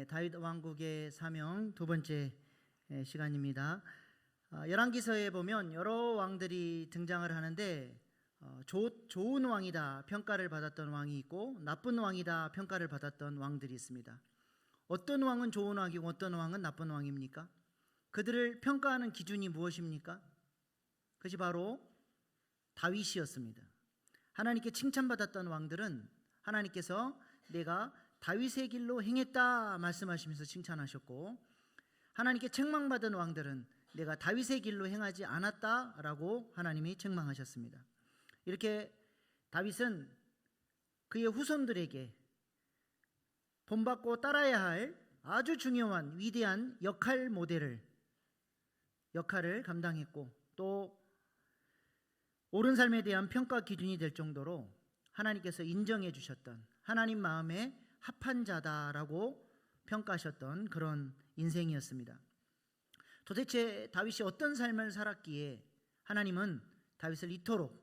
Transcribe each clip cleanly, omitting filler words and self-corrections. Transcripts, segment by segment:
다윗 왕국의 사명 두 번째 시간입니다. 열왕기서에 보면 여러 왕들이 등장을 하는데 좋은 왕이다 평가를 받았던 왕이 있고 나쁜 왕이다 평가를 받았던 왕들이 있습니다. 어떤 왕은 좋은 왕이고 어떤 왕은 나쁜 왕입니까? 그들을 평가하는 기준이 무엇입니까? 그것이 바로 다윗이었습니다. 하나님께 칭찬받았던 왕들은 하나님께서 내가 다윗의 길로 행했다 말씀하시면서 칭찬하셨고, 하나님께 책망받은 왕들은 내가 다윗의 길로 행하지 않았다라고 하나님이 책망하셨습니다. 이렇게 다윗은 그의 후손들에게 본받고 따라야 할 아주 중요한 위대한 역할을 감당했고, 또 옳은 삶에 대한 평가 기준이 될 정도로 하나님께서 인정해 주셨던, 하나님 마음에 합한 자다라고 평가하셨던 그런 인생이었습니다. 도대체 다윗이 어떤 삶을 살았기에 하나님은 다윗을 이토록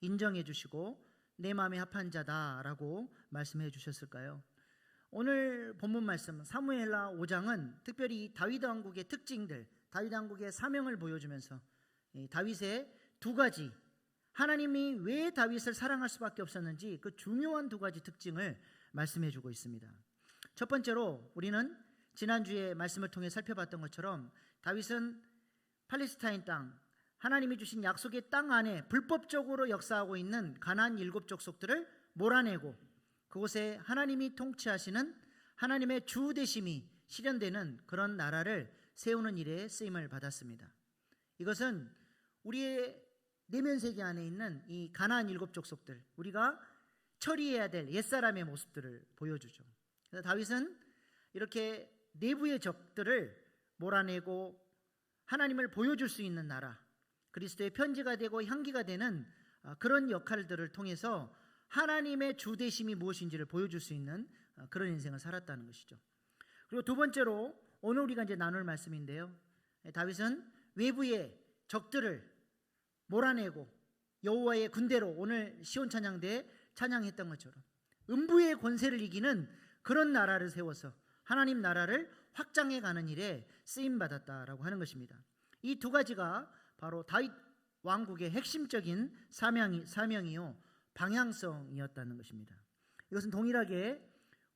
인정해 주시고 내 마음에 합한 자다라고 말씀해 주셨을까요? 오늘 본문 말씀 사무엘하 5장은 특별히 다윗 왕국의 특징들, 다윗 왕국의 사명을 보여주면서 다윗의 두 가지, 하나님이 왜 다윗을 사랑할 수밖에 없었는지 그 중요한 두 가지 특징을 말씀해 주고 있습니다. 첫 번째로 우리는 지난주에 말씀을 통해 살펴봤던 것처럼 다윗은 팔레스타인 땅, 하나님이 주신 약속의 땅 안에 불법적으로 역사하고 있는 가나안 7족속들을 몰아내고 그곳에 하나님이 통치하시는 하나님의 주 되심이 실현되는 그런 나라를 세우는 일에 쓰임을 받았습니다. 이것은 우리의 내면 세계 안에 있는 이 가나안 7족속들, 우리가 처리해야 될 옛사람의 모습들을 보여주죠. 그래서 다윗은 이렇게 내부의 적들을 몰아내고 하나님을 보여줄 수 있는 나라, 그리스도의 편지가 되고 향기가 되는 그런 역할들을 통해서 하나님의 주되심이 무엇인지를 보여줄 수 있는 그런 인생을 살았다는 것이죠. 그리고 두 번째로 오늘 우리가 이제 나눌 말씀인데요, 다윗은 외부의 적들을 몰아내고 여호와의 군대로, 오늘 시온 찬양대에 찬양했던 것처럼 음부의 권세를 이기는 그런 나라를 세워서 하나님 나라를 확장해 가는 일에 쓰임 받았다라고 하는 것입니다. 이 두 가지가 바로 다윗 왕국의 핵심적인 사명이요 방향성이었다는 것입니다. 이것은 동일하게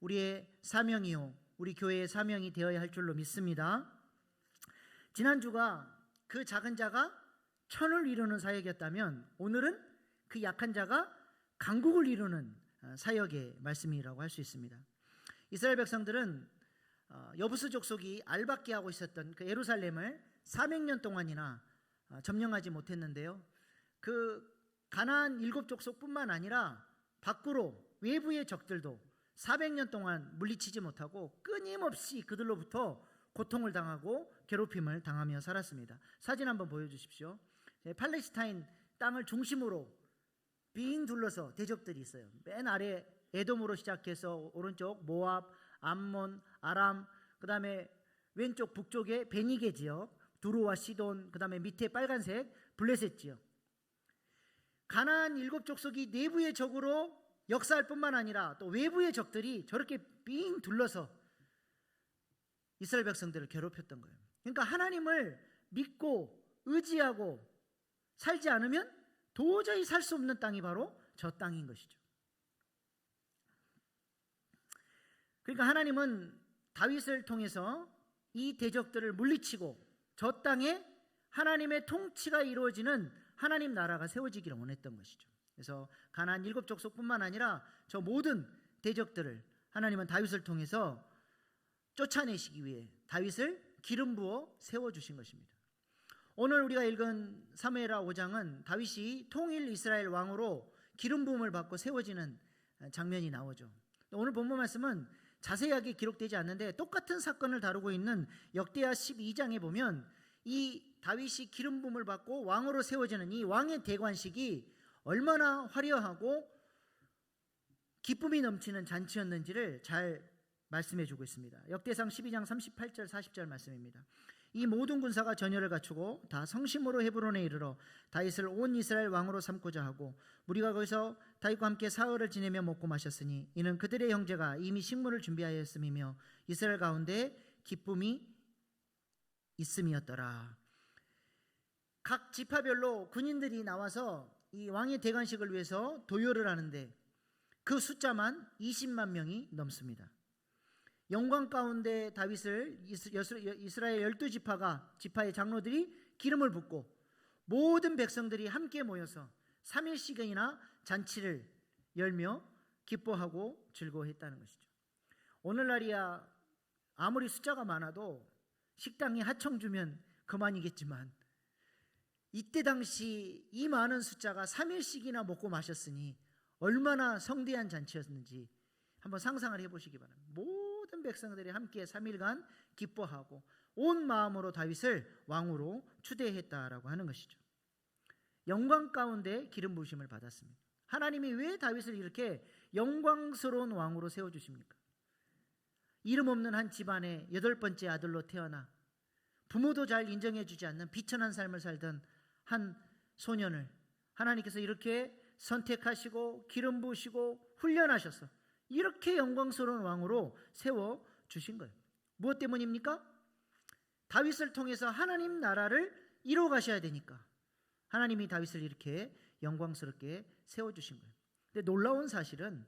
우리의 사명이요 우리 교회의 사명이 되어야 할 줄로 믿습니다. 지난주가 그 작은 자가 천을 이루는 사역이었다면 오늘은 그 약한 자가 강국을 이루는 사역의 말씀이라고 할 수 있습니다. 이스라엘 백성들은 여부스 족속이 알박기 하고 있었던 그 예루살렘을 400년 동안이나 점령하지 못했는데요, 그 가나안 7족속뿐만 아니라 밖으로 외부의 적들도 400년 동안 물리치지 못하고 끊임없이 그들로부터 고통을 당하고 괴롭힘을 당하며 살았습니다. 사진 한번 보여주십시오. 팔레스타인 땅을 중심으로 빙 둘러서 대적들이 있어요. 맨 아래 에돔으로 시작해서 오른쪽 모압, 암몬, 아람, 그 다음에 왼쪽 북쪽에 베니게 지역, 두로와 시돈, 그 다음에 밑에 빨간색 블레셋 지역. 가나안 7족속이 내부의 적으로 역사할 뿐만 아니라 또 외부의 적들이 저렇게 빙 둘러서 이스라엘 백성들을 괴롭혔던 거예요. 그러니까 하나님을 믿고 의지하고 살지 않으면 도저히 살 수 없는 땅이 바로 저 땅인 것이죠. 그러니까 하나님은 다윗을 통해서 이 대적들을 물리치고 저 땅에 하나님의 통치가 이루어지는 하나님 나라가 세워지기를 원했던 것이죠. 그래서 가나안 7족속뿐만 아니라 저 모든 대적들을 하나님은 다윗을 통해서 쫓아내시기 위해 다윗을 기름 부어 세워주신 것입니다. 오늘 우리가 읽은 사무엘하 5장은 다윗이 통일 이스라엘 왕으로 기름 부음을 받고 세워지는 장면이 나오죠. 오늘 본문 말씀은 자세하게 기록되지 않는데 똑같은 사건을 다루고 있는 역대하 12장에 보면 이 다윗이 기름 부음을 받고 왕으로 세워지는 이 왕의 대관식이 얼마나 화려하고 기쁨이 넘치는 잔치였는지를 잘 말씀해 주고 있습니다. 역대상 12장 38절 40절 말씀입니다. 이 모든 군사가 전열을 갖추고 다 성심으로 헤브론에 이르러 다윗을 온 이스라엘 왕으로 삼고자 하고 무리가 거기서 다윗과 함께 사흘을 지내며 먹고 마셨으니 이는 그들의 형제가 이미 식물을 준비하였음이며 이스라엘 가운데 기쁨이 있음이었더라. 각 지파별로 군인들이 나와서 이 왕의 대관식을 위해서 도열을 하는데 그 숫자만 20만 명이 넘습니다. 영광 가운데 다윗을 이스라엘 12지파의 장로들이 기름을 붓고 모든 백성들이 함께 모여서 3일씩이나 잔치를 열며 기뻐하고 즐거워했다는 것이죠. 오늘날이야 아무리 숫자가 많아도 식당에 하청 주면 그만이겠지만 이때 당시 이 많은 숫자가 3일씩이나 먹고 마셨으니 얼마나 성대한 잔치였는지 한번 상상을 해보시기 바랍니다. 모든 백성들이 함께 3일간 기뻐하고 온 마음으로 다윗을 왕으로 추대했다라고 하는 것이죠. 영광 가운데 기름 부으심을 받았습니다. 하나님이 왜 다윗을 이렇게 영광스러운 왕으로 세워주십니까? 이름 없는 한 집안의 8번째 아들로 태어나 부모도 잘 인정해주지 않는 비천한 삶을 살던 한 소년을 하나님께서 이렇게 선택하시고 기름 부으시고 훈련하셔서 이렇게 영광스러운 왕으로 세워주신 거예요. 무엇 때문입니까? 다윗을 통해서 하나님 나라를 이루어 가셔야 되니까 하나님이 다윗을 이렇게 영광스럽게 세워주신 거예요. 근데 놀라운 사실은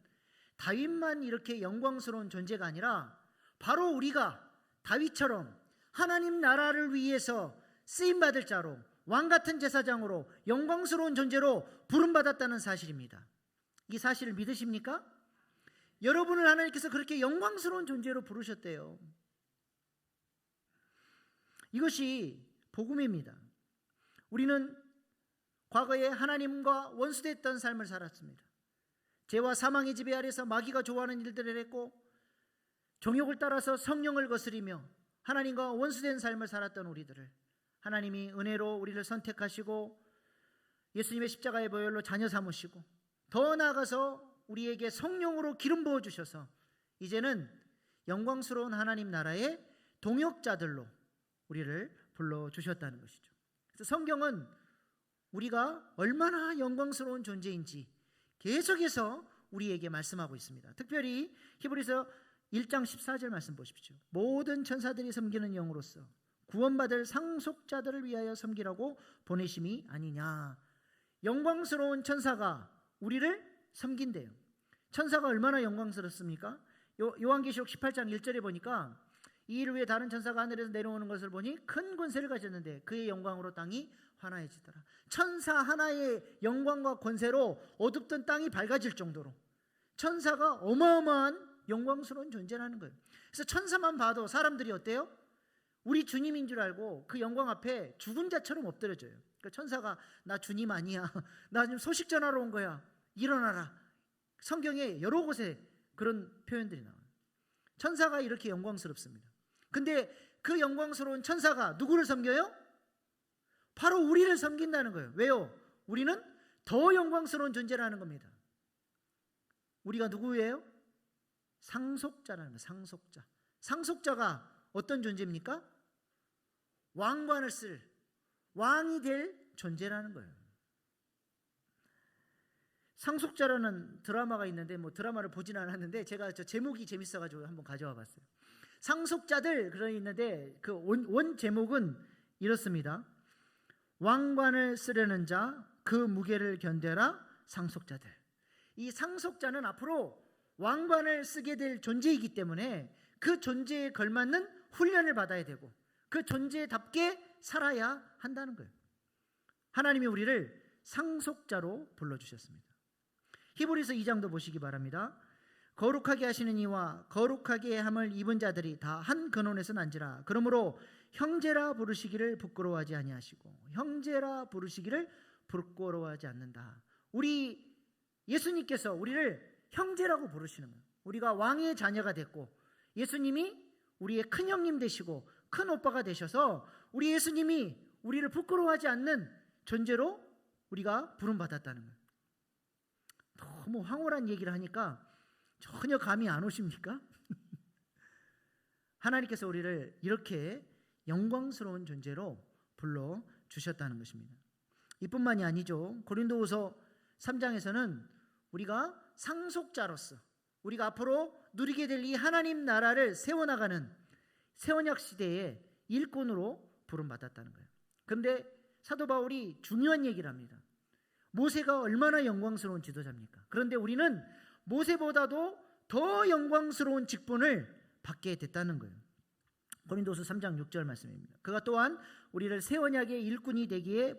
다윗만 이렇게 영광스러운 존재가 아니라 바로 우리가 다윗처럼 하나님 나라를 위해서 쓰임받을 자로 왕같은 제사장으로 영광스러운 존재로 부름받았다는 사실입니다. 이 사실을 믿으십니까? 여러분을 하나님께서 그렇게 영광스러운 존재로 부르셨대요. 이것이 복음입니다. 우리는 과거에 하나님과 원수됐던 삶을 살았습니다. 죄와 사망의 지배 아래서 마귀가 좋아하는 일들을 했고 정욕을 따라서 성령을 거스리며 하나님과 원수된 삶을 살았던 우리들을 하나님이 은혜로 우리를 선택하시고 예수님의 십자가의 보혈로 자녀 삼으시고 더 나아가서 우리에게 성령으로 기름 부어주셔서 이제는 영광스러운 하나님 나라의 동역자들로 우리를 불러주셨다는 것이죠. 그래서 성경은 우리가 얼마나 영광스러운 존재인지 계속해서 우리에게 말씀하고 있습니다. 특별히 히브리서 1장 14절 말씀 보십시오. 모든 천사들이 섬기는 영으로서 구원받을 상속자들을 위하여 섬기라고 보내심이 아니냐. 영광스러운 천사가 우리를 섬긴대요. 천사가 얼마나 영광스럽습니까? 요한계시록 18장 1절에 보니까 이 일을 위해 다른 천사가 하늘에서 내려오는 것을 보니 큰 권세를 가졌는데 그의 영광으로 땅이 환하여지더라. 천사 하나의 영광과 권세로 어둡던 땅이 밝아질 정도로 천사가 어마어마한 영광스러운 존재라는 거예요. 그래서 천사만 봐도 사람들이 어때요? 우리 주님인 줄 알고 그 영광 앞에 죽은 자처럼 엎드려져요. 그러니까 천사가 나 주님 아니야. 나 지금 소식 전하러 온 거야. 일어나라. 성경에 여러 곳에 그런 표현들이 나와요. 천사가 이렇게 영광스럽습니다. 근데 그 영광스러운 천사가 누구를 섬겨요? 바로 우리를 섬긴다는 거예요. 왜요? 우리는 더 영광스러운 존재라는 겁니다. 우리가 누구예요? 상속자라는 거예요. 상속자. 상속자가 어떤 존재입니까? 왕관을 쓸 왕이 될 존재라는 거예요. 상속자라는 드라마가 있는데 드라마를 보진 않았는데 제가 제목이 재밌어가지고 한번 가져와 봤어요. 상속자들 그런 있는데 그 원 제목은 이렇습니다. 왕관을 쓰려는 자 그 무게를 견뎌라 상속자들. 이 상속자는 앞으로 왕관을 쓰게 될 존재이기 때문에 그 존재에 걸맞는 훈련을 받아야 되고 그 존재답게 살아야 한다는 거예요. 하나님이 우리를 상속자로 불러주셨습니다. 히브리서 2장도 보시기 바랍니다. 거룩하게 하시는 이와 거룩하게 함을 입은 자들이 다 한 근원에서 난지라. 그러므로 형제라 부르시기를 부끄러워하지 아니하시고 형제라 부르시기를 부끄러워하지 않는다. 우리 예수님께서 우리를 형제라고 부르시는 거예요. 우리가 왕의 자녀가 됐고 예수님이 우리의 큰 형님 되시고 큰 오빠가 되셔서 우리 예수님이 우리를 부끄러워하지 않는 존재로 우리가 부름받았다는 거예요. 너무 황홀한 얘기를 하니까 전혀 감이 안 오십니까? 하나님께서 우리를 이렇게 영광스러운 존재로 불러주셨다는 것입니다. 이뿐만이 아니죠. 고린도후서 3장에서는 우리가 상속자로서 우리가 앞으로 누리게 될 이 하나님 나라를 세워나가는 새언약 시대의 일꾼으로 부름받았다는 거예요. 그런데 사도 바울이 중요한 얘기를 합니다. 모세가 얼마나 영광스러운 지도자입니까? 그런데 우리는 모세보다도 더 영광스러운 직분을 받게 됐다는 거예요. 고린도서 3장 6절 말씀입니다. 그가 또한 우리를 새 언약의 일꾼이 되기에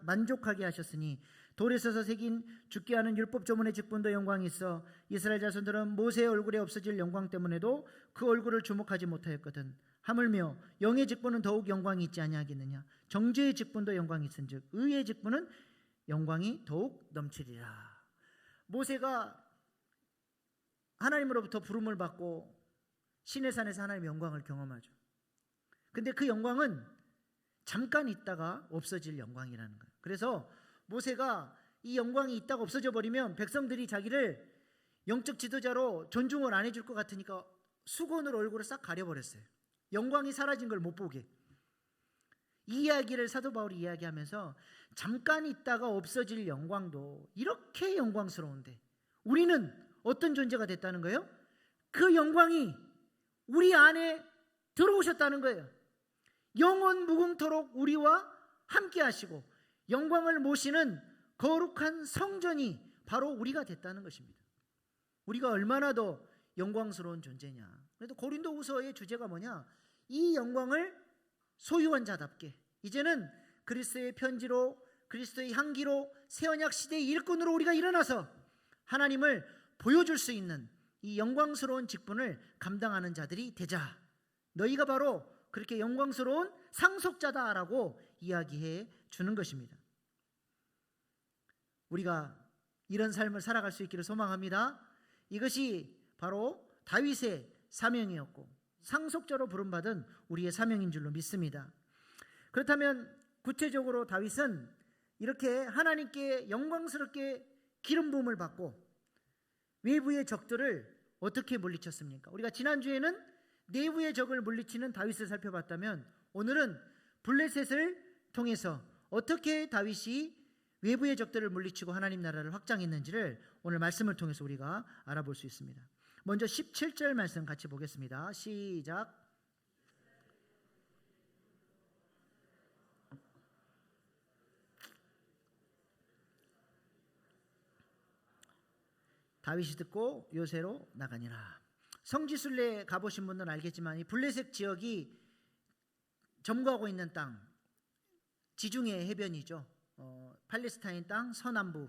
만족하게 하셨으니 돌에 써서 새긴 죽게 하는 율법 조문의 직분도 영광이 있어 이스라엘 자손들은 모세의 얼굴에 없어질 영광 때문에도 그 얼굴을 주목하지 못하였거든. 하물며 영의 직분은 더욱 영광이 있지 아니하겠느냐. 정죄의 직분도 영광이 있은즉 의의 직분은 영광이 더욱 넘치리라. 모세가 하나님으로부터 부름을 받고 시내산에서 하나님의 영광을 경험하죠. 근데 그 영광은 잠깐 있다가 없어질 영광이라는 거예요. 그래서 모세가 이 영광이 있다가 없어져 버리면 백성들이 자기를 영적 지도자로 존중을 안 해줄 것 같으니까 수건으로 얼굴을 싹 가려버렸어요. 영광이 사라진 걸 못 보게. 이 이야기를 사도 바울이 이야기하면서 잠깐 있다가 없어질 영광도 이렇게 영광스러운데 우리는 어떤 존재가 됐다는 거예요? 그 영광이 우리 안에 들어오셨다는 거예요. 영원 무궁토록 우리와 함께 하시고 영광을 모시는 거룩한 성전이 바로 우리가 됐다는 것입니다. 우리가 얼마나 더 영광스러운 존재냐. 그래도 고린도후서의 주제가 뭐냐? 이 영광을 소유한 자답게 이제는 그리스도의 편지로 그리스도의 향기로 새 언약 시대의 일꾼으로 우리가 일어나서 하나님을 보여줄 수 있는 이 영광스러운 직분을 감당하는 자들이 되자. 너희가 바로 그렇게 영광스러운 상속자다라고 이야기해 주는 것입니다. 우리가 이런 삶을 살아갈 수 있기를 소망합니다. 이것이 바로 다윗의 사명이었고 상속자로 부름받은 우리의 사명인 줄로 믿습니다. 그렇다면 구체적으로 다윗은 이렇게 하나님께 영광스럽게 기름 부음을 받고 외부의 적들을 어떻게 물리쳤습니까? 우리가 지난주에는 내부의 적을 물리치는 다윗을 살펴봤다면 오늘은 블레셋을 통해서 어떻게 다윗이 외부의 적들을 물리치고 하나님 나라를 확장했는지를 오늘 말씀을 통해서 우리가 알아볼 수 있습니다. 먼저 17절 말씀 같이 보겠습니다. 시작. 다윗이 듣고 요새로 나가니라. 성지순례 가보신 분들은 알겠지만 이 블레셋 지역이 점거하고 있는 땅, 지중해 해변이죠. 팔레스타인 땅 서남부,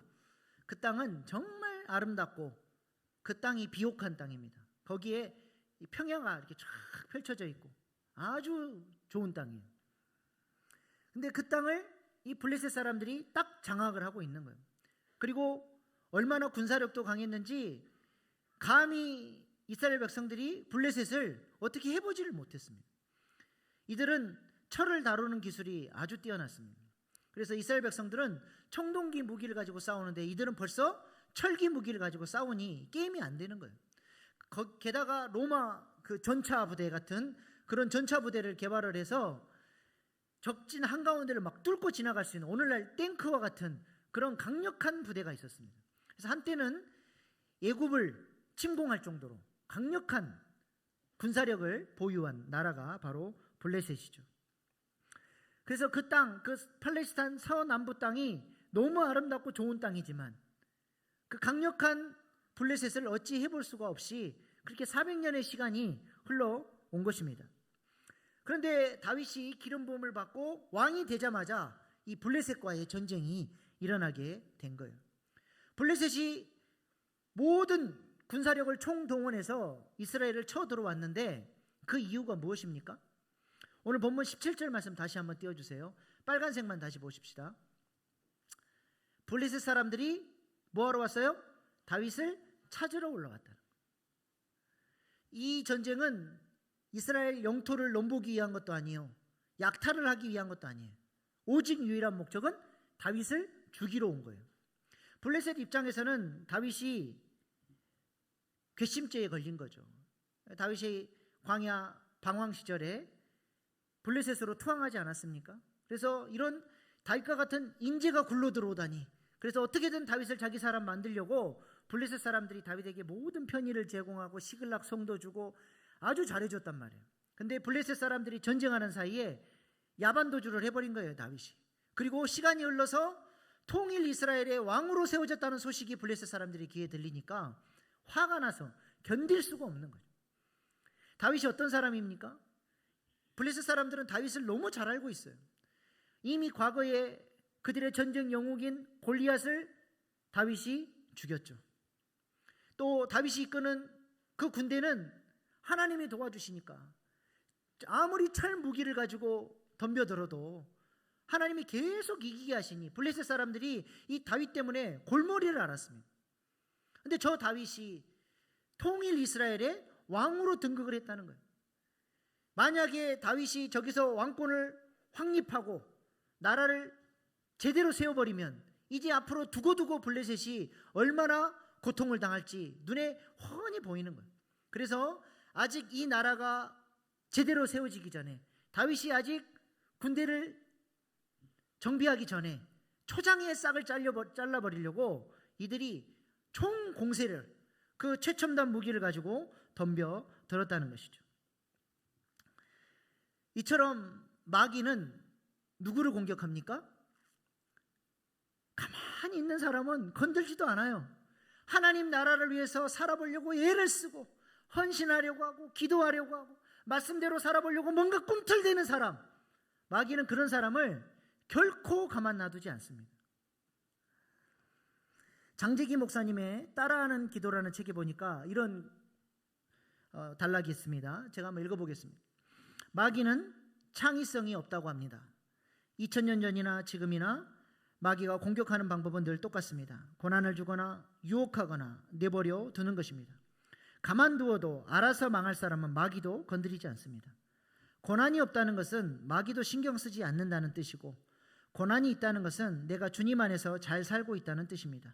그 땅은 정말 아름답고 그 땅이 비옥한 땅입니다. 거기에 평야가 이렇게 쫙 펼쳐져 있고 아주 좋은 땅이에요. 근데 그 땅을 이 블레셋 사람들이 딱 장악을 하고 있는 거예요. 그리고 얼마나 군사력도 강했는지 감히 이스라엘 백성들이 블레셋을 어떻게 해보지를 못했습니다. 이들은 철을 다루는 기술이 아주 뛰어났습니다. 그래서 이스라엘 백성들은 청동기 무기를 가지고 싸우는데 이들은 벌써 철기 무기를 가지고 싸우니 게임이 안 되는 거예요. 게다가 로마 그 전차 부대 같은 그런 전차 부대를 개발을 해서 적진 한가운데를 막 뚫고 지나갈 수 있는 오늘날 탱크와 같은 그런 강력한 부대가 있었습니다. 그래서 한때는 애굽을 침공할 정도로 강력한 군사력을 보유한 나라가 바로 블레셋이죠. 그래서 그 땅, 그 팔레스타인 서남부 땅이 너무 아름답고 좋은 땅이지만 그 강력한 블레셋을 어찌 해볼 수가 없이 그렇게 400년의 시간이 흘러온 것입니다. 그런데 다윗이 기름 부음을 받고 왕이 되자마자 이 블레셋과의 전쟁이 일어나게 된 거예요. 블레셋이 모든 군사력을 총동원해서 이스라엘을 쳐들어왔는데 그 이유가 무엇입니까? 오늘 본문 17절 말씀 다시 한번 띄워주세요. 빨간색만 다시 보십시다. 블레셋 사람들이 뭐하러 왔어요? 다윗을 찾으러 올라왔다. 이 전쟁은 이스라엘 영토를 넘보기 위한 것도 아니에요. 약탈을 하기 위한 것도 아니에요. 오직 유일한 목적은 다윗을 죽이러 온 거예요. 블레셋 입장에서는 다윗이 괘씸죄에 걸린 거죠. 다윗이 광야 방황 시절에 블레셋으로 투항하지 않았습니까? 그래서 이런 다윗과 같은 인재가 굴러 들어오다니, 그래서 어떻게든 다윗을 자기 사람 만들려고 블레셋 사람들이 다윗에게 모든 편의를 제공하고 시글락 성도 주고 아주 잘해줬단 말이에요. 근데 블레셋 사람들이 전쟁하는 사이에 야반도주를 해버린 거예요, 다윗이. 그리고 시간이 흘러서 통일 이스라엘의 왕으로 세워졌다는 소식이 블레셋 사람들이 귀에 들리니까 화가 나서 견딜 수가 없는 거죠. 다윗이 어떤 사람입니까? 블레셋 사람들은 다윗을 너무 잘 알고 있어요. 이미 과거에 그들의 전쟁 영웅인 골리앗을 다윗이 죽였죠. 또 다윗이 이끄는 그 군대는 하나님이 도와주시니까 아무리 철 무기를 가지고 덤벼들어도 하나님이 계속 이기게 하시니 블레셋 사람들이 이 다윗 때문에 골머리를 앓았습니다. 그런데 저 다윗이 통일 이스라엘의 왕으로 등극을 했다는 거예요. 만약에 다윗이 저기서 왕권을 확립하고 나라를 제대로 세워버리면 이제 앞으로 두고두고 블레셋이 얼마나 고통을 당할지 눈에 훤히 보이는 거예요. 그래서 아직 이 나라가 제대로 세워지기 전에, 다윗이 아직 군대를 정비하기 전에 초장의 싹을 잘라버리려고 이들이 총 공세를, 그 최첨단 무기를 가지고 덤벼 들었다는 것이죠. 이처럼 마귀는 누구를 공격합니까? 가만히 있는 사람은 건들지도 않아요. 하나님 나라를 위해서 살아보려고 애를 쓰고 헌신하려고 하고 기도하려고 하고 말씀대로 살아보려고 뭔가 꿈틀대는 사람, 마귀는 그런 사람을 결코 가만 놔두지 않습니다. 장재기 목사님의 따라하는 기도라는 책에 보니까 이런 단락이 있습니다. 제가 한번 읽어보겠습니다. 마귀는 창의성이 없다고 합니다. 2000년 전이나 지금이나 마귀가 공격하는 방법은 늘 똑같습니다. 고난을 주거나 유혹하거나 내버려 두는 것입니다. 가만두어도 알아서 망할 사람은 마귀도 건드리지 않습니다. 고난이 없다는 것은 마귀도 신경 쓰지 않는다는 뜻이고, 고난이 있다는 것은 내가 주님 안에서 잘 살고 있다는 뜻입니다.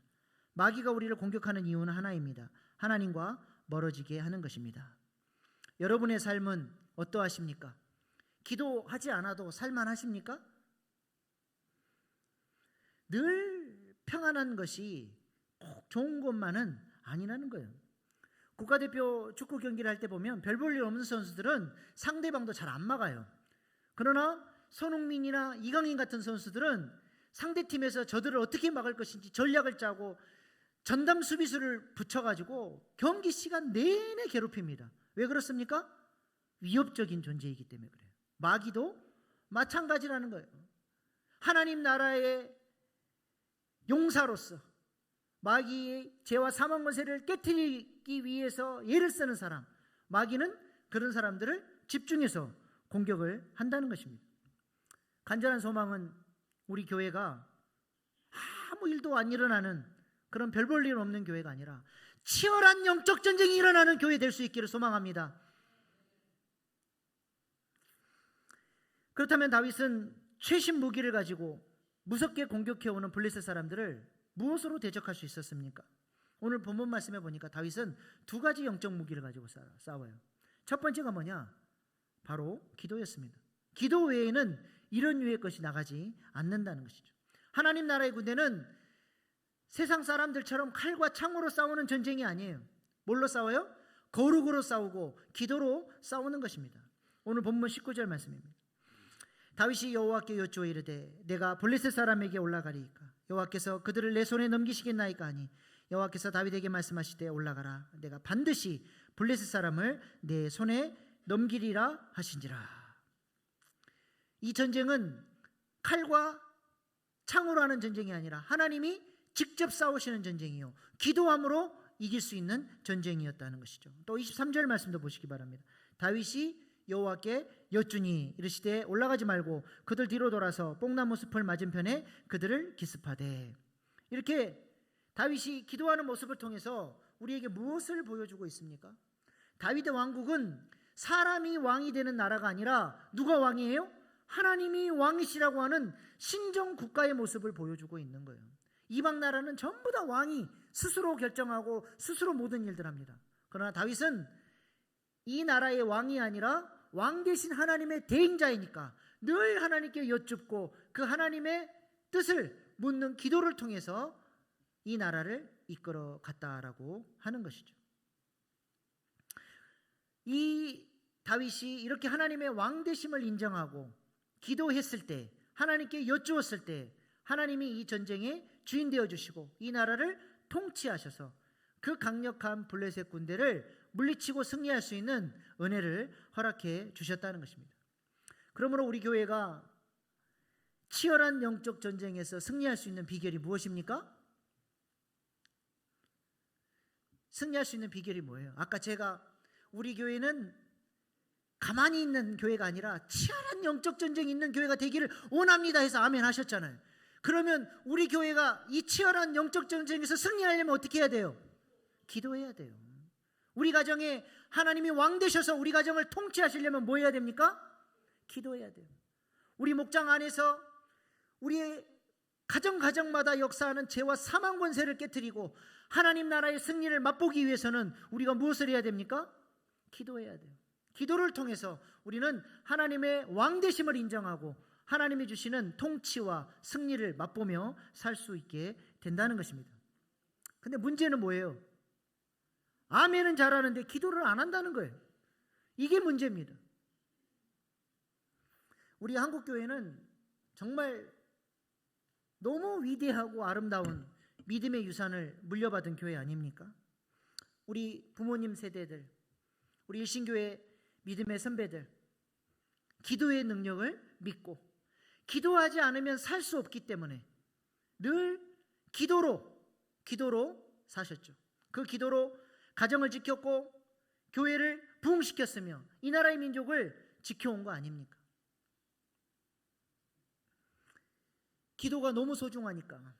마귀가 우리를 공격하는 이유는 하나입니다. 하나님과 멀어지게 하는 것입니다. 여러분의 삶은 어떠하십니까? 기도하지 않아도 살만하십니까? 늘 평안한 것이 꼭 좋은 것만은 아니라는 거예요. 국가대표 축구 경기를 할 때 보면 별 볼 일 없는 선수들은 상대방도 잘 안 막아요. 그러나 손흥민이나 이강인 같은 선수들은 상대팀에서 저들을 어떻게 막을 것인지 전략을 짜고 전담 수비수를 붙여가지고 경기 시간 내내 괴롭힙니다. 왜 그렇습니까? 위협적인 존재이기 때문에 그래요. 마귀도 마찬가지라는 거예요. 하나님 나라의 용사로서 마귀의 죄와 사망 권세를 깨뜨리기 위해서 애를 쓰는 사람, 마귀는 그런 사람들을 집중해서 공격을 한다는 것입니다. 간절한 소망은 우리 교회가 아무 일도 안 일어나는 그런 별 볼 일 없는 교회가 아니라 치열한 영적 전쟁이 일어나는 교회 될 수 있기를 소망합니다. 그렇다면 다윗은 최신 무기를 가지고 무섭게 공격해오는 블레셋 사람들을 무엇으로 대적할 수 있었습니까? 오늘 본문 말씀에 보니까 다윗은 두 가지 영적 무기를 가지고 싸워요. 첫 번째가 뭐냐? 바로 기도였습니다. 기도 외에는 이런 류의 것이 나가지 않는다는 것이죠. 하나님 나라의 군대는 세상 사람들처럼 칼과 창으로 싸우는 전쟁이 아니에요. 뭘로 싸워요? 거룩으로 싸우고 기도로 싸우는 것입니다. 오늘 본문 19절 말씀입니다. 다윗이 여호와께 여쭈어 이르되 내가 블레셋 사람에게 올라가리이까 여호와께서 그들을 내 손에 넘기시겠나이까 하니 여호와께서 다윗에게 말씀하시되 올라가라 내가 반드시 블레셋 사람을 내 손에 넘기리라 하신지라. 이 전쟁은 칼과 창으로 하는 전쟁이 아니라 하나님이 직접 싸우시는 전쟁이요 기도함으로 이길 수 있는 전쟁이었다는 것이죠. 또 23절 말씀도 보시기 바랍니다. 다윗이 여호와께 여쭈니 이르시되 올라가지 말고 그들 뒤로 돌아서 뽕나무 숲을 맞은편에 그들을 기습하되. 이렇게 다윗이 기도하는 모습을 통해서 우리에게 무엇을 보여주고 있습니까? 다윗의 왕국은 사람이 왕이 되는 나라가 아니라 누가 왕이에요? 하나님이 왕이시라고 하는 신정 국가의 모습을 보여주고 있는 거예요. 이방 나라는 전부 다 왕이 스스로 결정하고 스스로 모든 일들 합니다. 그러나 다윗은 이 나라의 왕이 아니라 왕 되신 하나님의 대행자이니까 늘 하나님께 여쭙고 그 하나님의 뜻을 묻는 기도를 통해서 이 나라를 이끌어 갔다라고 하는 것이죠. 이 다윗이 이렇게 하나님의 왕 되심을 인정하고 기도했을 때, 하나님께 여쭈었을 때 하나님이 이 전쟁의 주인 되어 주시고 이 나라를 통치하셔서 그 강력한 블레셋 군대를 물리치고 승리할 수 있는 은혜를 허락해 주셨다는 것입니다. 그러므로 우리 교회가 치열한 영적 전쟁에서 승리할 수 있는 비결이 무엇입니까? 승리할 수 있는 비결이 뭐예요? 아까 제가 우리 교회는 가만히 있는 교회가 아니라 치열한 영적 전쟁이 있는 교회가 되기를 원합니다 해서 아멘 하셨잖아요. 그러면 우리 교회가 이 치열한 영적 전쟁에서 승리하려면 어떻게 해야 돼요? 기도해야 돼요. 우리 가정에 하나님이 왕 되셔서 우리 가정을 통치하시려면 뭐 해야 됩니까? 기도해야 돼요. 우리 목장 안에서 우리의 가정마다 역사하는 죄와 사망 권세를 깨뜨리고 하나님 나라의 승리를 맛보기 위해서는 우리가 무엇을 해야 됩니까? 기도해야 돼요. 기도를 통해서 우리는 하나님의 왕 되심을 인정하고 하나님이 주시는 통치와 승리를 맛보며 살 수 있게 된다는 것입니다. 근데 문제는 뭐예요? 아멘은 잘하는데 기도를 안 한다는 거예요. 이게 문제입니다. 우리 한국교회는 정말 너무 위대하고 아름다운 믿음의 유산을 물려받은 교회 아닙니까? 우리 부모님 세대들, 우리 일신교회 믿음의 선배들, 기도의 능력을 믿고 기도하지 않으면 살 수 없기 때문에 늘 기도로 사셨죠. 그 기도로 가정을 지켰고 교회를 부흥시켰으며 이 나라의 민족을 지켜온 거 아닙니까? 기도가 너무 소중하니까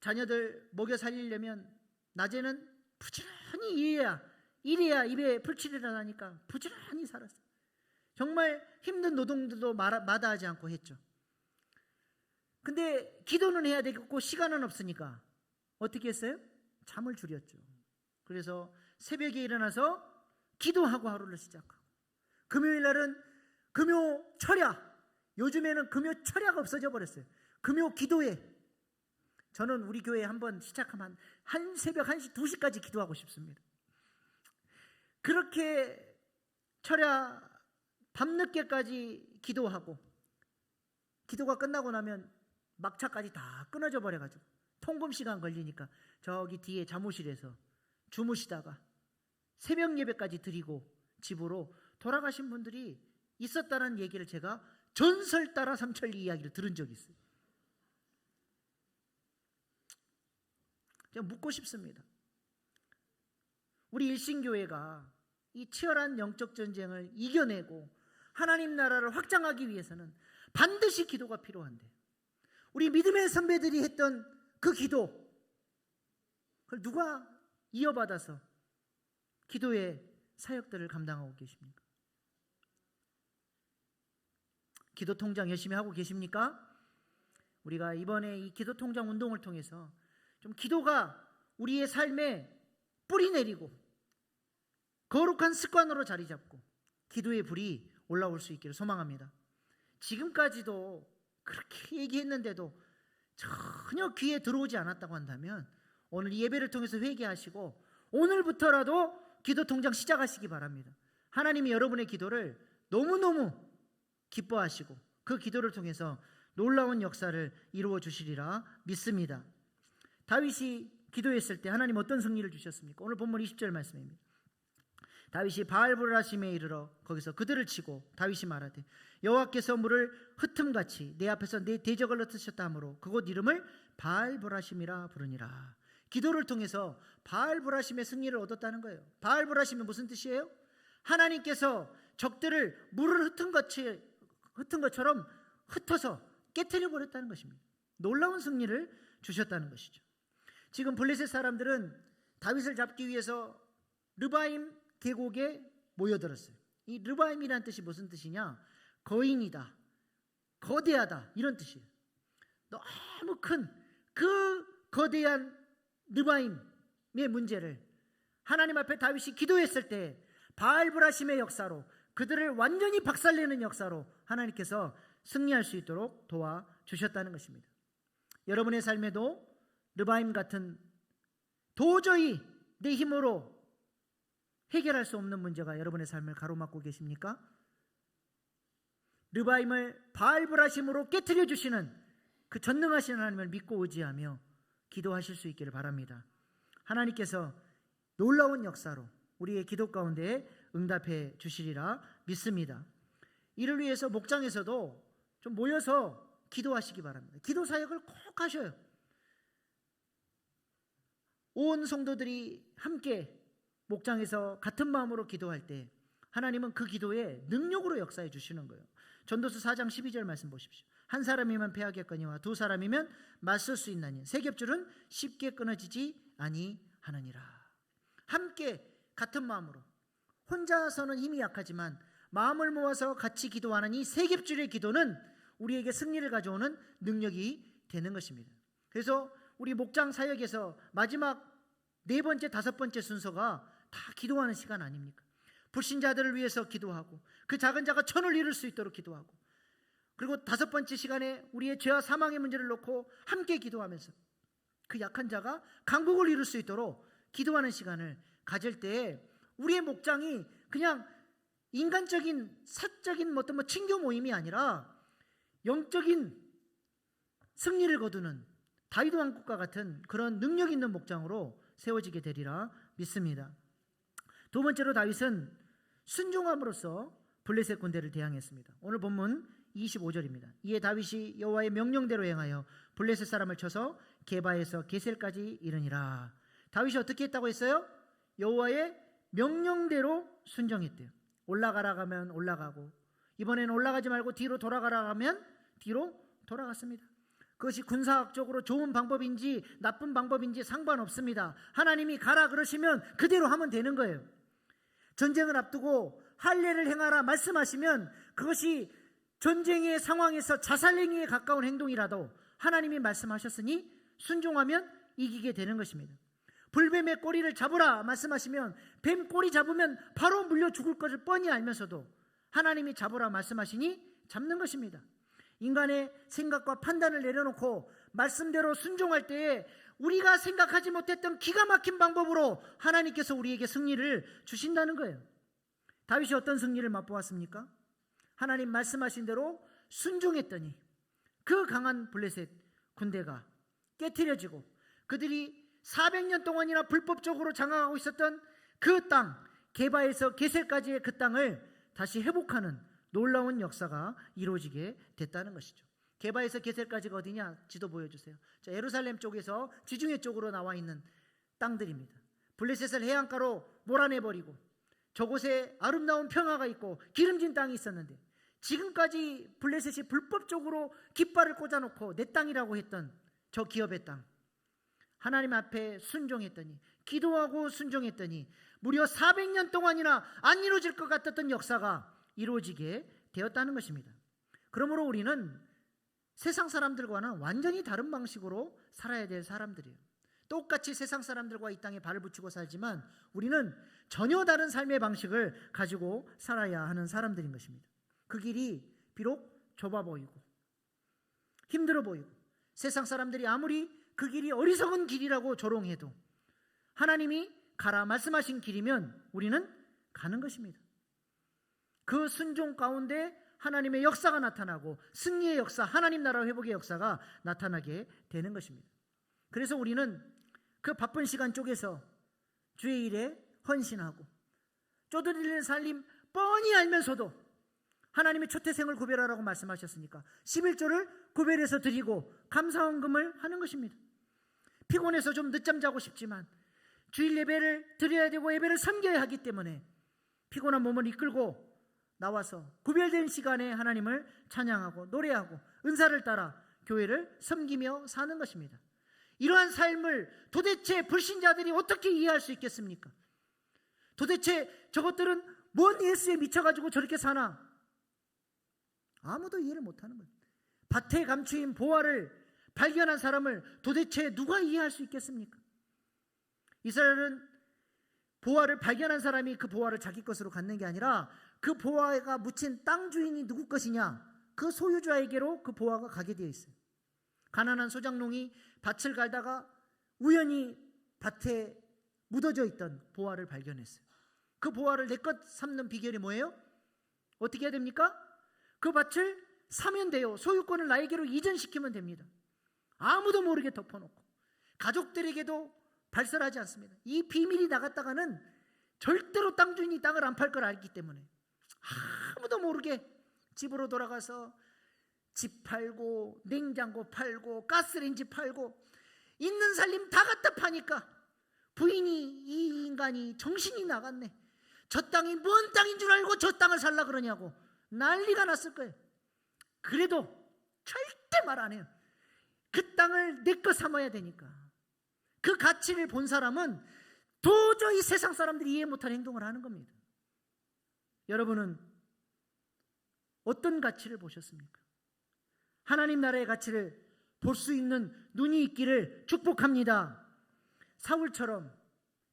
자녀들 먹여 살리려면 낮에는 부지런히 일해야 입에 풀칠이라 하니까 부지런히 살았어요. 정말 힘든 노동들도 마다하지 않고 했죠. 근데 기도는 해야 되겠고 시간은 없으니까 어떻게 했어요? 잠을 줄였죠. 그래서 새벽에 일어나서 기도하고 하루를 시작하고, 금요일 날은 금요 철야, 요즘에는 금요 철야가 없어져 버렸어요. 금요 기도회. 저는 우리 교회에 한번 시작하면 새벽 1시, 2시까지 기도하고 싶습니다. 그렇게 철야 밤늦게까지 기도하고, 기도가 끝나고 나면 막차까지 다 끊어져 버려가지고 통금 시간 걸리니까 저기 뒤에 사무실에서 주무시다가 새벽 예배까지 드리고 집으로 돌아가신 분들이 있었다는 얘기를 제가 전설 따라 삼천리 이야기를 들은 적이 있어요. 제가 묻고 싶습니다. 우리 일신교회가 이 치열한 영적 전쟁을 이겨내고 하나님 나라를 확장하기 위해서는 반드시 기도가 필요한데, 우리 믿음의 선배들이 했던 그 기도, 그걸 누가 이어받아서 기도의 사역들을 감당하고 계십니까? 기도 통장 열심히 하고 계십니까? 우리가 이번에 이 기도 통장 운동을 통해서 좀 기도가 우리의 삶에 뿌리 내리고 거룩한 습관으로 자리 잡고 기도의 불이 올라올 수 있기를 소망합니다. 지금까지도 그렇게 얘기했는데도 전혀 귀에 들어오지 않았다고 한다면 오늘 이 예배를 통해서 회개하시고 오늘부터라도 기도 통장 시작하시기 바랍니다. 하나님이 여러분의 기도를 너무너무 기뻐하시고 그 기도를 통해서 놀라운 역사를 이루어 주시리라 믿습니다. 다윗이 기도했을 때 하나님 어떤 승리를 주셨습니까? 오늘 본문 20절 말씀입니다. 다윗이 바알브라심에 이르러 거기서 그들을 치고 다윗이 말하되 여호와께서 물을 흩음같이 내 앞에서 내 대적을 흩으셨다 하므로 그곳 이름을 바알브라심이라 부르니라. 기도를 통해서 바알브라심의 승리를 얻었다는 거예요. 바알브라심이 무슨 뜻이에요? 하나님께서 적들을 물을 흩은 것처럼 흩어서 깨트려 버렸다는 것입니다. 놀라운 승리를 주셨다는 것이죠. 지금 블레셋 사람들은 다윗을 잡기 위해서 르바임 계곡에 모여들었어요. 이 르바임이라는 뜻이 무슨 뜻이냐? 거인이다, 거대하다, 이런 뜻이에요. 너무 큰 그 거대한 르바임의 문제를 하나님 앞에 다윗이 기도했을 때 바알브라심의 역사로, 그들을 완전히 박살내는 역사로 하나님께서 승리할 수 있도록 도와주셨다는 것입니다. 여러분의 삶에도 르바임 같은 도저히 내 힘으로 해결할 수 없는 문제가 여러분의 삶을 가로막고 계십니까? 르바임을 바알브라심으로 깨트려 주시는 그 전능하신 하나님을 믿고 의지하며 기도하실 수 있기를 바랍니다. 하나님께서 놀라운 역사로 우리의 기도 가운데 응답해 주시리라 믿습니다. 이를 위해서 목장에서도 좀 모여서 기도하시기 바랍니다. 기도 사역을 꼭 하셔요. 온 성도들이 함께 목장에서 같은 마음으로 기도할 때 하나님은 그 기도에 능력으로 역사해 주시는 거예요. 전도서 4장 12절 말씀 보십시오. 한 사람이면 패하겠거니와 두 사람이면 맞설 수 있나니 세 겹줄은 쉽게 끊어지지 아니하느니라. 함께 같은 마음으로, 혼자서는 힘이 약하지만 마음을 모아서 같이 기도하는 이 세 겹줄의 기도는 우리에게 승리를 가져오는 능력이 되는 것입니다. 그래서 우리 목장 사역에서 마지막 네 번째, 다섯 번째 순서가 다 기도하는 시간 아닙니까? 불신자들을 위해서 기도하고 그 작은 자가 천을 이룰 수 있도록 기도하고, 그리고 다섯 번째 시간에 우리의 죄와 사망의 문제를 놓고 함께 기도하면서 그 약한 자가 강국을 이룰 수 있도록 기도하는 시간을 가질 때 우리의 목장이 그냥 인간적인 사적인 어떤 친교 모임이 아니라 영적인 승리를 거두는 다윗 왕국과 같은 그런 능력 있는 목장으로 세워지게 되리라 믿습니다. 두 번째로 다윗은 순종함으로써 블레셋 군대를 대항했습니다. 오늘 본문 25절입니다. 이에 다윗이 여호와의 명령대로 행하여 블레셋 사람을 쳐서 게바에서 게셀까지 이르니라. 다윗이 어떻게 했다고 했어요? 여호와의 명령대로 순종했대요. 올라가라 하면 올라가고, 이번에는 올라가지 말고 뒤로 돌아가라 하면 뒤로 돌아갔습니다. 그것이 군사학적으로 좋은 방법인지 나쁜 방법인지 상관없습니다. 하나님이 가라 그러시면 그대로 하면 되는 거예요. 전쟁을 앞두고 할례를 행하라 말씀하시면 그것이 전쟁의 상황에서 자살행위에 가까운 행동이라도 하나님이 말씀하셨으니 순종하면 이기게 되는 것입니다. 불뱀의 꼬리를 잡으라 말씀하시면 뱀 꼬리 잡으면 바로 물려 죽을 것을 뻔히 알면서도 하나님이 잡으라 말씀하시니 잡는 것입니다. 인간의 생각과 판단을 내려놓고 말씀대로 순종할 때에 우리가 생각하지 못했던 기가 막힌 방법으로 하나님께서 우리에게 승리를 주신다는 거예요. 다윗이 어떤 승리를 맛보았습니까? 하나님 말씀하신 대로 순종했더니 그 강한 블레셋 군대가 깨트려지고 그들이 400년 동안이나 불법적으로 장악하고 있었던 그 땅, 게바에서 게셀까지의 그 땅을 다시 회복하는 놀라운 역사가 이루어지게 됐다는 것이죠. 게바에서 게셀까지가 어디냐? 지도 보여주세요. 자, 예루살렘 쪽에서 지중해 쪽으로 나와 있는 땅들입니다. 블레셋을 해안가로 몰아내버리고 저곳에 아름다운 평화가 있고 기름진 땅이 있었는데, 지금까지 블레셋이 불법적으로 깃발을 꽂아놓고 내 땅이라고 했던 저 기업의 땅, 하나님 앞에 순종했더니, 기도하고 순종했더니 무려 400년 동안이나 안 이루어질 것 같았던 역사가 이루어지게 되었다는 것입니다. 그러므로 우리는 세상 사람들과는 완전히 다른 방식으로 살아야 될 사람들이에요. 똑같이 세상 사람들과 이 땅에 발을 붙이고 살지만 우리는 전혀 다른 삶의 방식을 가지고 살아야 하는 사람들인 것입니다. 그 길이 비록 좁아 보이고 힘들어 보이고 세상 사람들이 아무리 그 길이 어리석은 길이라고 조롱해도 하나님이 가라 말씀하신 길이면 우리는 가는 것입니다. 그 순종 가운데 하나님의 역사가 나타나고 승리의 역사, 하나님 나라 회복의 역사가 나타나게 되는 것입니다. 그래서 우리는 그 바쁜 시간 쪽에서 주의 일에 헌신하고 쪼들리는 살림 뻔히 알면서도 하나님의 초태생을 구별하라고 말씀하셨으니까 11조를 구별해서 드리고 감사헌금을 하는 것입니다. 피곤해서 좀 늦잠 자고 싶지만 주일 예배를 드려야 되고 예배를 섬겨야 하기 때문에 피곤한 몸을 이끌고 나와서 구별된 시간에 하나님을 찬양하고 노래하고 은사를 따라 교회를 섬기며 사는 것입니다. 이러한 삶을 도대체 불신자들이 어떻게 이해할 수 있겠습니까? 도대체 저것들은 뭔 예수에 미쳐가지고 저렇게 사나? 아무도 이해를 못하는 거예요. 밭에 감추인 보화를 발견한 사람을 도대체 누가 이해할 수 있겠습니까? 이스라엘은 보화를 발견한 사람이 그 보화를 자기 것으로 갖는 게 아니라 그 보화가 묻힌 땅 주인이 누구 것이냐, 그 소유자에게로 그 보화가 가게 되어 있어요. 가난한 소작농이 밭을 갈다가 우연히 밭에 묻어져 있던 보화를 발견했어요. 그 보화를 내 것 삼는 비결이 뭐예요? 어떻게 해야 됩니까? 그 밭을 사면 돼요. 소유권을 나에게로 이전시키면 됩니다. 아무도 모르게 덮어놓고 가족들에게도 발설하지 않습니다. 이 비밀이 나갔다가는 절대로 땅 주인이 땅을 안 팔 걸 알기 때문에 아무도 모르게 집으로 돌아가서 집 팔고 냉장고 팔고 가스레인지 팔고 있는 살림 다 갖다 파니까 부인이, 이 인간이 정신이 나갔네, 저 땅이 뭔 땅인 줄 알고 저 땅을 살라 그러냐고 난리가 났을 거예요. 그래도 절대 말 안 해요. 그 땅을 내 거 삼아야 되니까. 그 가치를 본 사람은 도저히 세상 사람들이 이해 못할 행동을 하는 겁니다. 여러분은 어떤 가치를 보셨습니까? 하나님 나라의 가치를 볼 수 있는 눈이 있기를 축복합니다. 사울처럼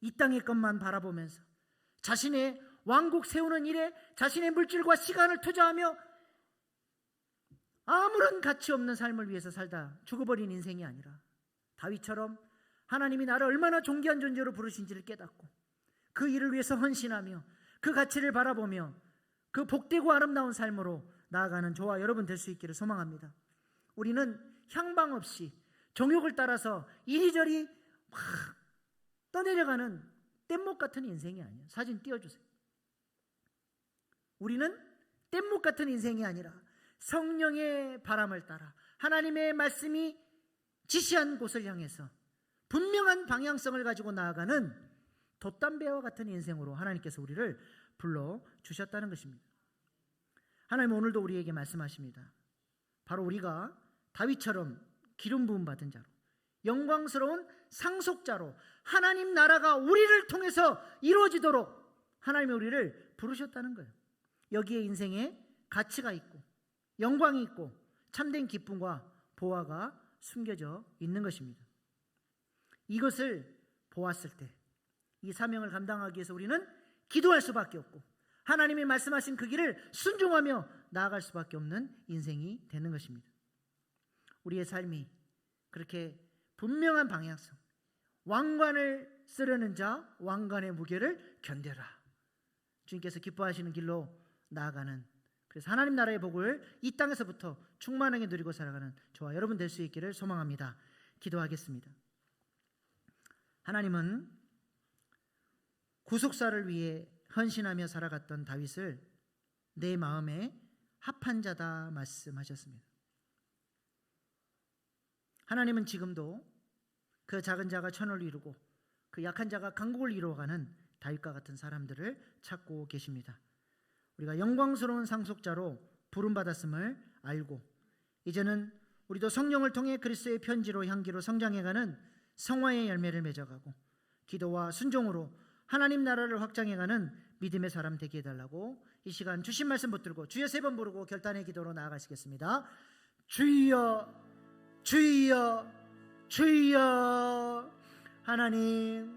이 땅의 것만 바라보면서 자신의 왕국 세우는 일에 자신의 물질과 시간을 투자하며 아무런 가치 없는 삶을 위해서 살다 죽어버린 인생이 아니라 다윗처럼 하나님이 나를 얼마나 존귀한 존재로 부르신지를 깨닫고 그 일을 위해서 헌신하며 그 가치를 바라보며 그 복되고 아름다운 삶으로 나아가는 저와 여러분 될 수 있기를 소망합니다. 우리는 향방 없이 정욕을 따라서 이리저리 막 떠내려가는 뗏목 같은 인생이 아니에요. 사진 띄워주세요. 우리는 뗏목 같은 인생이 아니라 성령의 바람을 따라 하나님의 말씀이 지시한 곳을 향해서 분명한 방향성을 가지고 나아가는 돛담배와 같은 인생으로 하나님께서 우리를 불러주셨다는 것입니다. 하나님은 오늘도 우리에게 말씀하십니다. 바로 우리가 다윗처럼 기름 부음 받은 자로 영광스러운 상속자로 하나님 나라가 우리를 통해서 이루어지도록 하나님이 우리를 부르셨다는 거예요. 여기에 인생에 가치가 있고 영광이 있고 참된 기쁨과 보화가 숨겨져 있는 것입니다. 이것을 보았을 때 이 사명을 감당하기 위해서 우리는 기도할 수밖에 없고 하나님이 말씀하신 그 길을 순종하며 나아갈 수밖에 없는 인생이 되는 것입니다. 우리의 삶이 그렇게 분명한 방향성, 왕관을 쓰려는 자 왕관의 무게를 견뎌라, 주님께서 기뻐하시는 길로 나아가는, 그래서 하나님 나라의 복을 이 땅에서부터 충만하게 누리고 살아가는 저와 여러분 될 수 있기를 소망합니다. 기도하겠습니다. 하나님은 구속사를 위해 헌신하며 살아갔던 다윗을 내 마음에 합한 자다 말씀하셨습니다. 하나님은 지금도 그 작은 자가 천을 이루고 그 약한 자가 강국을 이루어가는 다윗과 같은 사람들을 찾고 계십니다. 우리가 영광스러운 상속자로 부름받았음을 알고 이제는 우리도 성령을 통해 그리스도의 편지로 향기로 성장해가는 성화의 열매를 맺어가고 기도와 순종으로 하나님 나라를 확장해가는 믿음의 사람 되게 해달라고 이 시간 주신 말씀 붙들고 주여 3번 부르고 결단의 기도로 나아가시겠습니다. 주여 주여 주여. 하나님